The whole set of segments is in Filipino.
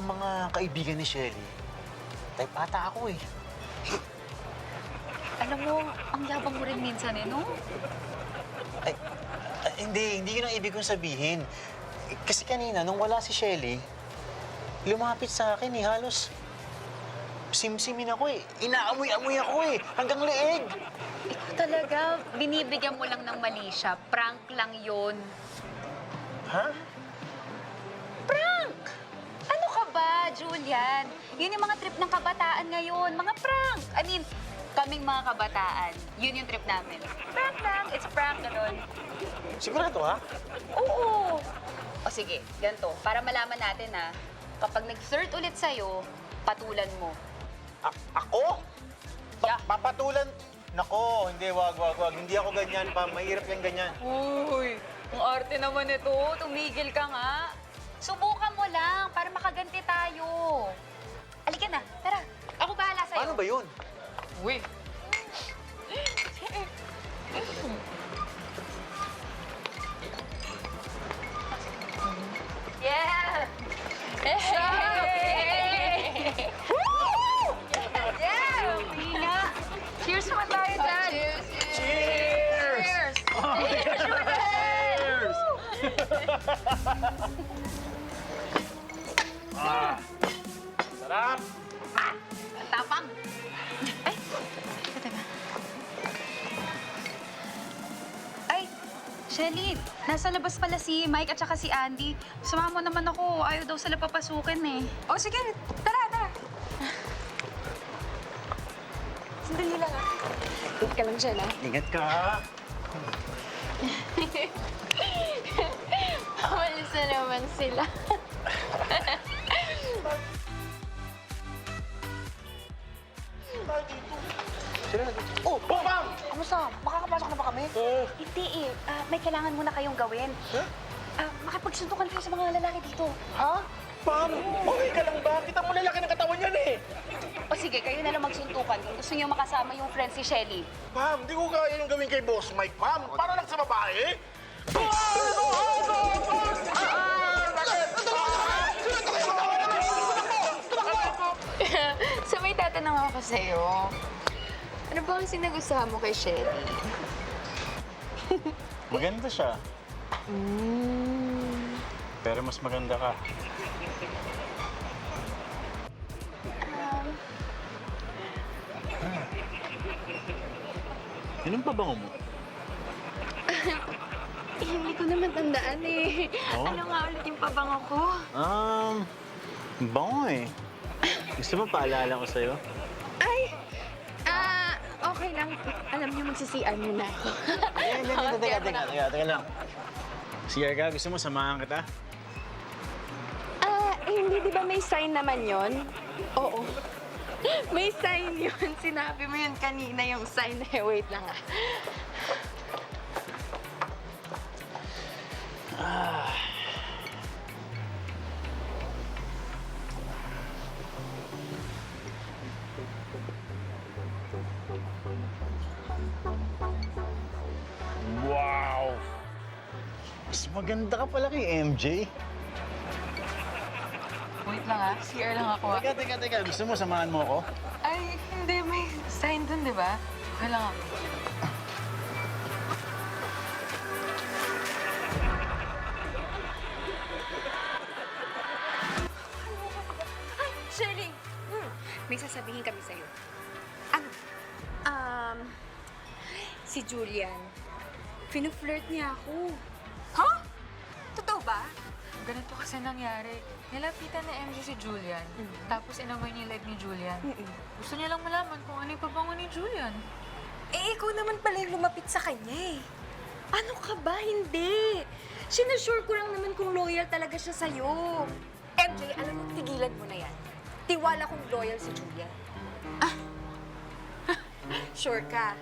mga kaibigan ni Shelly, type ata ako eh. Alam mo, ang yabang mo rin minsan eh, no? Ay, hindi yun ang ibig kong sabihin. Kasi kanina, nung wala si Shelly, lumapit sa akin eh, halos simsimin ako eh. Inaamoy-amoy ako eh, hanggang leeg. Ikaw talaga, binibigyan mo lang ng mali siya. Prank lang yun. Ha? Prank! Ano ka ba, Julian? Yun yung mga trip ng kabataan ngayon. Mga prank! I mean, kaming mga kabataan, yun yung trip namin. Prank lang, it's prank, ganun. Sigurado ha? Oo! O sige, ganito, para malaman natin ha, kapag nag-flirt ulit sa'yo, patulan mo. Ako? Yeah. Papatulan? Nako, hindi, wag. Hindi ako ganyan pa. Mahirap yung ganyan. Uy, ang arte naman ito. Tumigil ka nga. Subukan mo lang para makaganti tayo. Halika na, tara. Ako bahala sa'yo. Paano ba yun? Uy. Yeah! Hey! Woo! Yeah! Pina! Cheers mo tayo dyan! Cheers! Cheers! Sarap! Ang tapang! Ay! Teka. Ay! Shelly, nasa labas pala si Mike at saka si Andy. Sumama mo naman ako. Ayaw daw sila papasukin eh. O sige, tara. Sandali lang ah. Wait ka lang dyan ah. Ingat ka! Malis na naman sila. Sila na dito. Oh, ma'am! Kamusta? Makakapasok na ba kami? Hindi eh. May kailangan muna kayong gawin. Huh? Makipagsuntukan kayo sa mga lalaki dito. Ha? Ma'am, okay ka lang ba? Kita mo lalaki ng katawan yan eh. O sige, kayo na lang magsuntukan kung gusto niyo makasama yung friend si Shelly. Ma'am, di ko kaya yung gawin kay Boss Mike, ma'am. Para lang sa babae. So may tatanong ako sa'yo. Ano ba ang sinagustuhan mo kay Shelly? Maganda siya. Pero mas maganda ka. Yun ang pabango mo? Hindi ko naman tandaan eh. Oh? Ano nga ulit yung pabango ko? Bango eh. Gusto mo paalala ko sa'yo? Ay! Okay lang. Alam niyo, magsisian muna ako. Teka lang. CR ka, gusto mo samahan kita? Hindi di ba may sign naman yon? Oo. May sign yun. Sinabi mo yun kanina yung sign na wait lang ah. Wow! Mas maganda ka pala kay MJ. Wait lang ah. CR lang ako ah. Teka. Gusto mo samahan mo ako? Ay, hindi. May sign dun, di ba? Okay lang ako. Ay, Shelly! May sasabihin kami sa'yo. Ano? Si Julian. Finu-flirt niya ako. Ha? Totoo ba? Ganito kasi nangyari. Nilapitan na MJ si Julian, tapos inamoy niya yung leg ni Julian. Gusto niya lang malaman kung ano yung pabango ni Julian. Eh, ikaw naman pala yung lumapit sa kanya eh. Ano ka ba? Hindi. Sinasure ko lang naman kung loyal talaga siya sa'yo. MJ, alam mo, tigilan mo na yan. Tiwala kong loyal si Julia. Sure ka?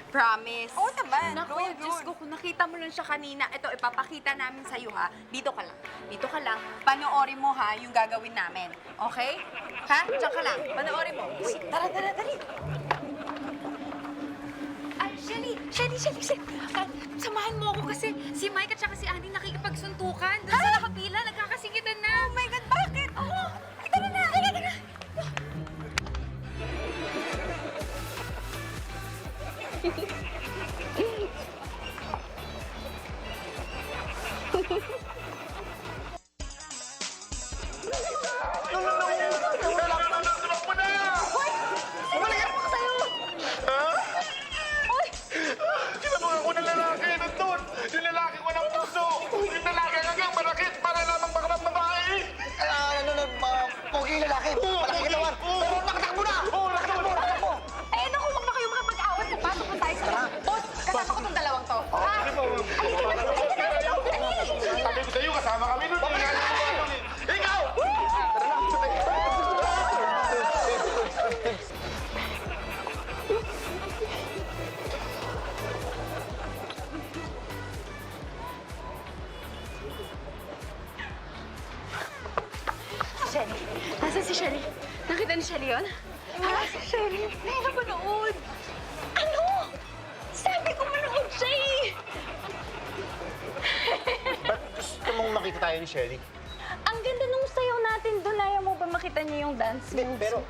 Promise. Oo naman. Naku, Diyos ko, kung nakita mo lang siya kanina, ito, ipapakita namin sa'yo ha. Dito ka lang. Dito ka lang. Panoorin mo ha, yung gagawin namin. Okay? Ha? Diyan ka lang. Panoorin mo. Uy, tara, dali. Ay, Shelly. Samahan mo ako kasi si Mike at saka si Andy nakikipagsuntukan. Doon sa nakapila, nagkakasingitan na. Oh my God, bakit? Oo. Kinabang ako ng lalaki nandun! Yung lalaki ko ng puso! Yung lalaki hanggang manakit para lamang makamang babae! Pogi yung lalaki. Malaki katawan. Pero nakatakbo na! Nakatakbo! Eh, naku, huwag na kayo makapag-awat. Pasok na tayo sa boss, kasama ko tong dalawang to. Ha? Sabi ko sa'yo, kasama kami nun. Ikaw! Shelly. Nasaan si Shelly? Nakita ni Shelly yun? Ha? Si Shelly? Hindi na manood. Ano? Sabi ko manood siya eh. Ba't gusto mong makita tayo ni Shelly? Ang ganda nung sayaw natin doon. Ayaw mo ba makita niya yung dance moves? Pero,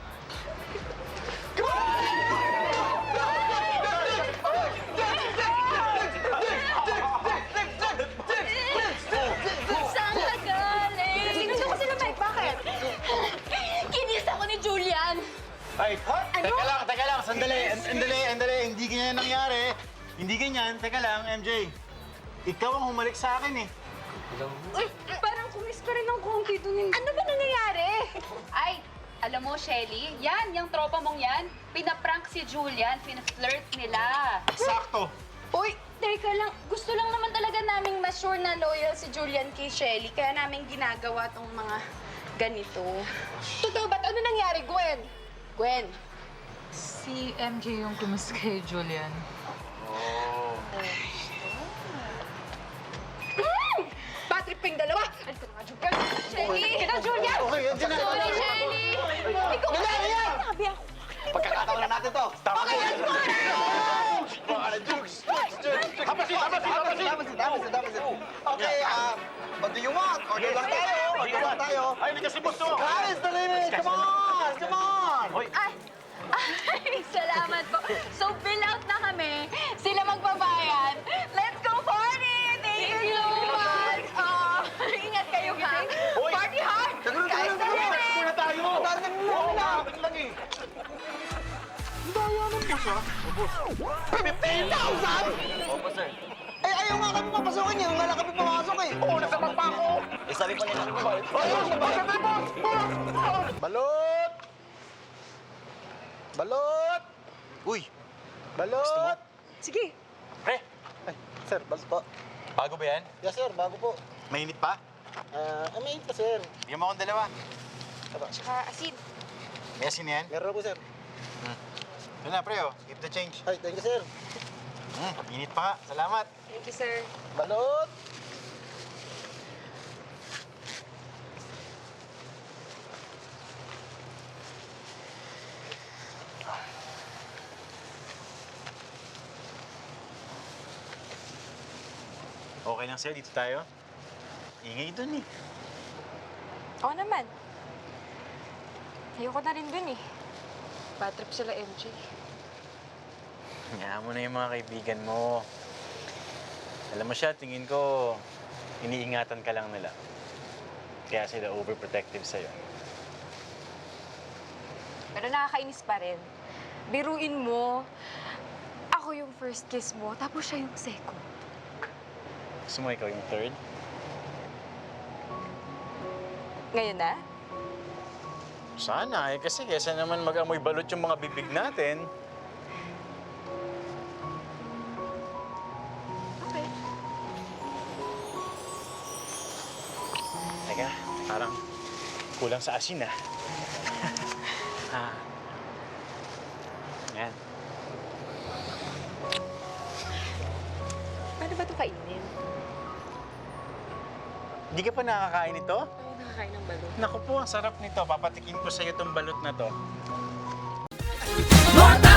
Saan ka galing? Sinundo ko sila, Mike. Bakit? Kinis ako ni Julian. ay, teka lang, sandali. Hindi ganyan nangyari. Hindi ganyan, teka lang, MJ. Ikaw ang humalik sa akin eh. Uy, parang kumis ka rin ng konti doon. Ano ba nangyayari? Ay, alam mo, Shelly, yan, yung tropa mong yan, pinaprank si Julian, pinaflirt nila. Sakto. Uy, teka lang. Gusto lang naman talaga naming ma-sure na loyal si Julian kay Shelly. Kaya namin ginagawa tong mga ganito. Totoo ba't ano nangyari, Gwen? Gwen? Si MJ yung kumis kay Julian. Bad trip pa yung dalawa. Ano ka nga, Julian? Shelly! Kita, Julian! Okay, yan na. Sorry, Shelly! Ikaw Dali, yan! Sabi ako. Pagkakataon na natin to. Okay, let's go! Dapat. Okay, what do you want? Order lang tayo. Ay, hindi kasi boss to! Guys, dali na. Come on. Ay, salamat po. So, bill out na kami. Sila magbabayad. Let's go party! Thank you so much! Ingat kayo, ha? Party hard! Guys, dali na! Muna tayo! Lang eh. Dayanan mo siya? 15,000? Opo, sir. Eh, ayaw nga kami papasukin niya. Wala kami pumasok eh. Oo, nasa pa ako! Eh, sabi pa nila, balik. Balot! Balot! Uy, Balot! Sige. Pre! Ay, sir, balot po. Bago ba yan? yes sir, bago po. Mainit pa? May pa sir. Bigyan mo akong dalawa. Tsaka asin. May asin yan? Meron po sir. Yun na, pre, oh. Keep the change. Ay, thank you sir. Init pa ka. Salamat. Thank you, sir. Balot! Okay lang sa'yo, dito tayo. Ingay dun eh. Oo naman. Ayoko na rin dun eh. Bad trip sila, MJ. Hayaan mo na yung mga kaibigan mo. Alam mo siya, tingin ko, iniingatan ka lang nila. Kaya sila overprotective sa'yo. Pero nakakainis pa rin. Biruin mo, ako yung first kiss mo, tapos siya yung second. Gusto mo ikaw yung third? Ngayon na? Sana eh, kasi kesa naman mag-amoy balot yung mga bibig natin. Okay. Teka, parang kulang sa asin ah. Yan. Paano ba ito kainin? Hindi ka pa nakakain ito? Ako nakakain ng balot. Naku po, ang sarap nito. Papatikin ko sa'yo itong balot na to. Bota